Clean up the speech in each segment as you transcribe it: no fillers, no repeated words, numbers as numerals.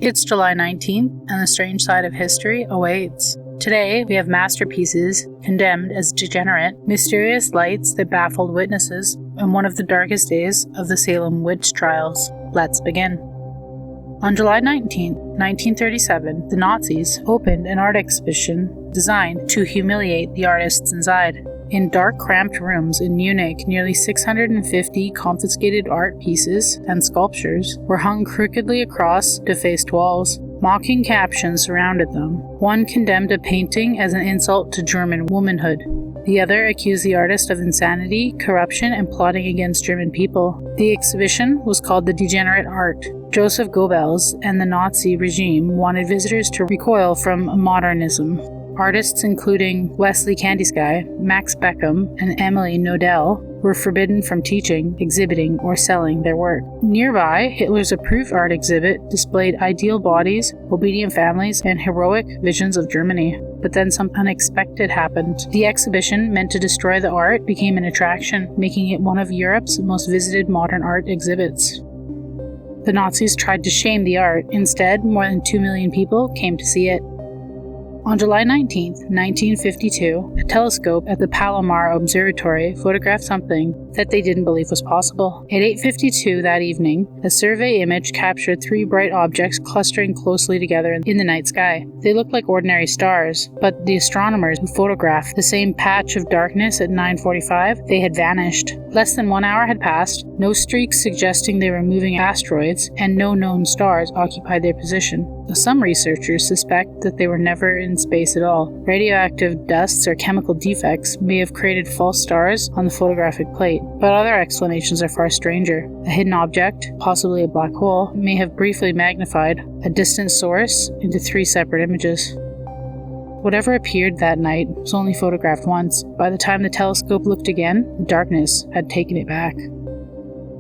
It's July 19th, and the strange side of history awaits. Today, we have masterpieces condemned as degenerate, mysterious lights that baffled witnesses, and one of the darkest days of the Salem witch trials. Let's begin. On July 19, 1937, the Nazis opened an art exhibition designed to humiliate the artists inside. In dark, cramped rooms in Munich, nearly 650 confiscated art pieces and sculptures were hung crookedly across defaced walls. Mocking captions surrounded them. One condemned a painting as an insult to German womanhood. The other accused the artist of insanity, corruption, and plotting against German people. The exhibition was called The Degenerate Art. Joseph Goebbels and the Nazi regime wanted visitors to recoil from modernism. Artists including Wesley Candysky, Max Beckham, and Emily Nodell were forbidden from teaching, exhibiting, or selling their work. Nearby, Hitler's approved art exhibit displayed ideal bodies, obedient families, and heroic visions of Germany. But then something unexpected happened. The exhibition, meant to destroy the art, became an attraction, making it one of Europe's most visited modern art exhibits. The Nazis tried to shame the art. Instead, more than 2 million people came to see it. On July 19, 1952, a telescope at the Palomar Observatory photographed something that they didn't believe was possible. At 8:52 that evening, a survey image captured 3 bright objects clustering closely together in the night sky. They looked like ordinary stars, but the astronomers who photographed the same patch of darkness at 9:45, they had vanished. Less than 1 hour had passed, no streaks suggesting they were moving asteroids, and no known stars occupied their position. Some researchers suspect that they were never in space at all. Radioactive dusts or chemical defects may have created false stars on the photographic plate, but other explanations are far stranger. A hidden object, possibly a black hole, may have briefly magnified a distant source into 3 separate images. Whatever appeared that night was only photographed once. By the time the telescope looked again, the darkness had taken it back.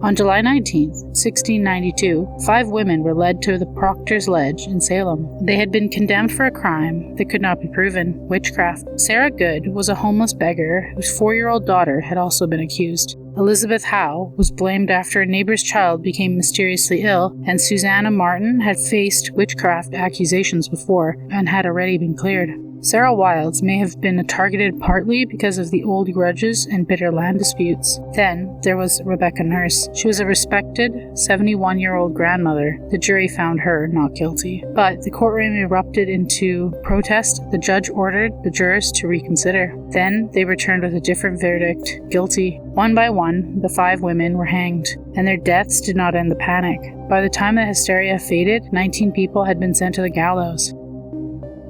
On July 19, 1692, 5 women were led to the Proctor's Ledge in Salem. They had been condemned for a crime that could not be proven: witchcraft. Sarah Good was a homeless beggar whose 4-year-old daughter had also been accused. Elizabeth Howe was blamed after a neighbor's child became mysteriously ill, and Susanna Martin had faced witchcraft accusations before and had already been cleared. Sarah Wilds may have been targeted partly because of the old grudges and bitter land disputes. Then, there was Rebecca Nurse. She was a respected 71-year-old grandmother. The jury found her not guilty. But the courtroom erupted into protest. The judge ordered the jurors to reconsider. Then, they returned with a different verdict: guilty. One by one, the 5 women were hanged, and their deaths did not end the panic. By the time the hysteria faded, 19 people had been sent to the gallows.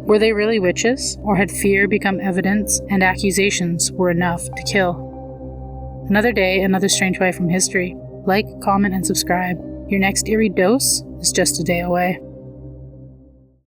Were they really witches, or had fear become evidence and accusations were enough to kill? Another day, another strange way from history. Like, comment, and subscribe. Your next eerie dose is just a day away.